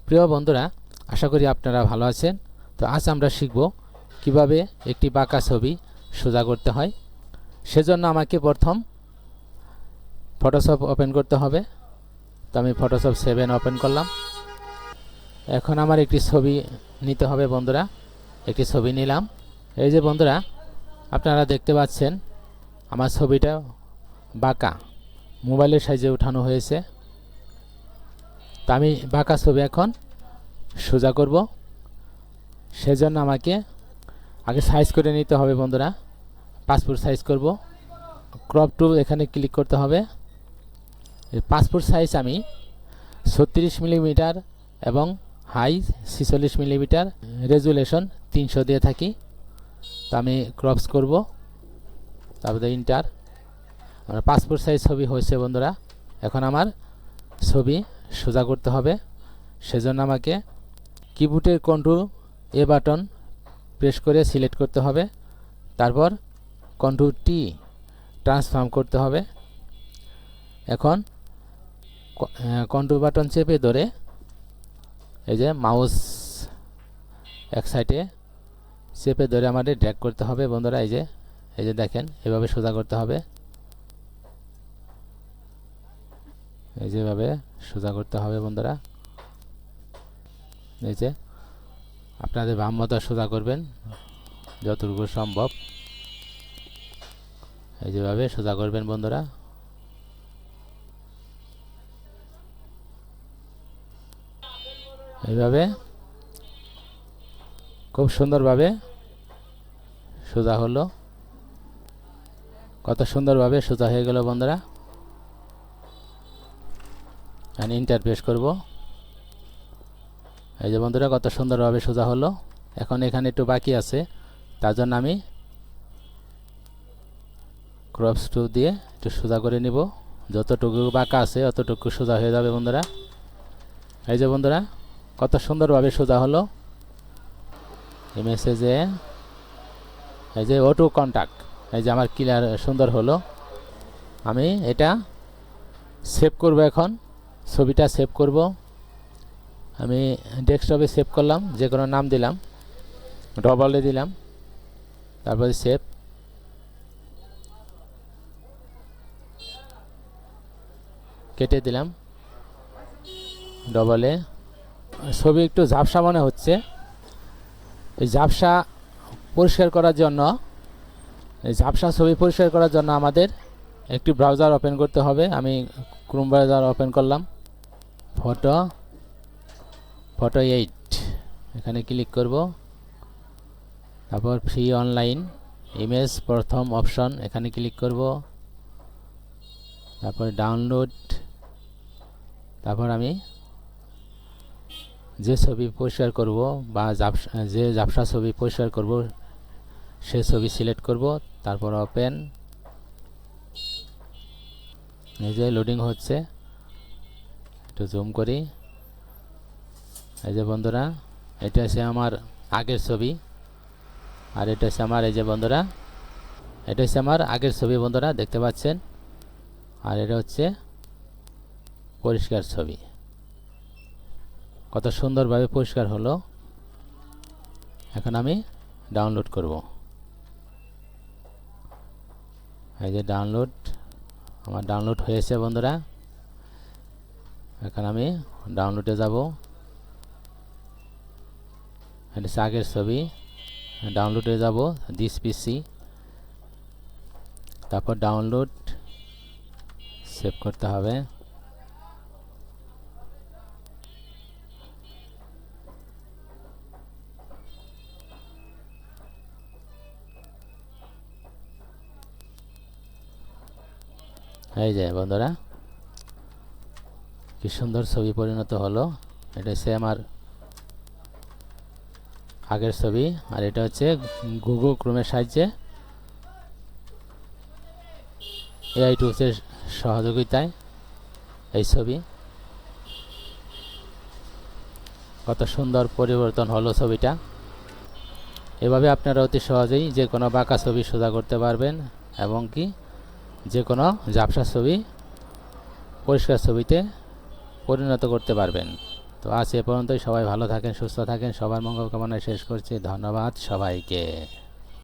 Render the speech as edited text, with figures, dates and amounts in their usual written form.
প্রিয় বন্ধুরা, আশা করি আপনারা ভালো আছেন। তো আজ আমরা শিখব কিভাবে একটি বাঁকা ছবি সোজা করতে হয়। সেজন্য আমাকে প্রথম ফটোশপ ওপেন করতে হবে। তো আমি ফটোশপ 7 ওপেন করলাম। এখন আমার একটি ছবি নিতে হবে বন্ধুরা। একটি ছবি নিলাম। এই যে বন্ধুরা, আপনারা দেখতে পাচ্ছেন আমার ছবিটা বাঁকা, মোবাইলের সাইজে উঠানো হয়েছে। তো আমি বাঁকা ছবি এখন সোজা করব। সেজন্য আমাকে আগে সাইজ করে নিতে হবে বন্ধুরা। পাসপোর্ট সাইজ করব। ক্রপ টু এখানে ক্লিক করতে হবে। পাসপোর্ট সাইজ আমি 36 মিলিমিটার এবং হাই 46 মিলিমিটার, রেজুলেশন 300 দিয়ে থাকি। তো আমি ক্রপস করব, তারপরে ইন্টার। আমার পাসপোর্ট সাইজ ছবি হয়েছে বন্ধুরা। এখন আমার ছবি সোজা করতে হবে। সেজন্য আমাকে কিবোর্ডের কন্ট্রোল এ বাটন প্রেস করে সিলেক্ট করতে হবে। তারপর কন্ট্রোল টি ট্রান্সফর্ম করতে হবে। এখন কন্ট্রোল বাটন চেপে ধরে এই যে মাউস এক সাইডে চেপে ধরে আমাদের ড্র্যাগ করতে হবে বন্ধুরা। এই যে দেখেন, এভাবে সোজা করতে হবে। এই যেভাবে সোজা করতে হবে বন্ধুরা। এই যে আপনাদের বাম মতো সোজা করবেন যতটুকু সম্ভব। এই যেভাবে সোজা করবেন বন্ধুরা। এইভাবে খুব সুন্দরভাবে সোজা হলো। কত সুন্দরভাবে সোজা হয়ে গেল বন্ধুরা। আমি ইন্টার প্রেস করব। এই যে বন্ধুরা, কত সুন্দরভাবে সোজা হলো। এখন এখানে একটু বাকি আছে, তার জন্য আমি ক্রপস টু দিয়ে একটু সোজা করে নিব। যতটুকু বাঁকা আছে অতটুকু সোজা হয়ে যাবে বন্ধুরা। এই যে বন্ধুরা, কত সুন্দরভাবে সোজা হলো। এই মেসেজে এই যে অটো কন্টাক্ট, এই যে আমার ক্লিয়ার সুন্দর হলো। আমি এটা সেভ করব। এখন ছবিটা সেভ করব। আমি ডেস্কটপে সেভ করলাম, যে কোনো নাম দিলাম, ডবলে দিলাম, তারপরে সেভ। কেটে দিলাম ডবলে। ছবি একটু ঝাপসা মনে হচ্ছে। এই ঝাপসা পরিষ্কার করার জন্য, এই ঝাপসা ছবি পরিষ্কার করার জন্য আমাদের একটি ব্রাউজার ওপেন করতে হবে। আমি ক্রোম ব্রাউজার ওপেন করলাম। ফটো 8 এখানে ক্লিক করব। তারপর ফ্রি অনলাইন ইমেজ প্রথম অপশন এখানে ক্লিক করব। তারপর ডাউনলোড। তারপর আমি যে ছবি পরিষ্কার করব বা যে ঝাপসা ছবি পরিষ্কার করব সে ছবি সিলেক্ট করব। তারপর ওপেন। এই যে লোডিং হচ্ছে, একটু জুম করি। এই যে বন্ধুরা, এটা হচ্ছে আমার আগের ছবি, আর এটা হচ্ছে আমার, এই যে বন্ধুরা, এটা হচ্ছে আমার আগের ছবি বন্ধুরা, দেখতে পাচ্ছেন। আর এটা হচ্ছে পরিষ্কার ছবি। কত সুন্দরভাবে পরিষ্কার হলো। এখন আমি ডাউনলোড করব। এই যে ডাউনলোড, আমার ডাউনলোড হয়েছে বন্ধুরা। এখন আমি ডাউনলোডে যাব। এটা হচ্ছে আগের ছবি। ডাউনলোডে যাব, দিস পিসি, তারপর ডাউনলোড, সেভ করতে হবে। এই যে বন্ধুরা, কি সুন্দর ছবি পরিণত হলো। এটা হচ্ছে আমার আগের ছবি, আর এটা হচ্ছে গুগল ক্রোমের সাহায্যে এআই টুলসের সহযোগিতায় এই ছবি। কত সুন্দর পরিবর্তন হলো ছবিটা। এভাবে আপনারা অতি সহজেই যে কোনো বাঁকা ছবি সোজা করতে পারবেন এবং কি যে কোনো ঝাপসা ছবি পরিষ্কার ছবিতে পরিণত করতে পারবেন। তো তো আজ এ পর্যন্তই। সবাই ভালো থাকেন, সুস্থ থাকেন, সবার মঙ্গল কামনায় শেষ করছি। ধন্যবাদ সবাইকে।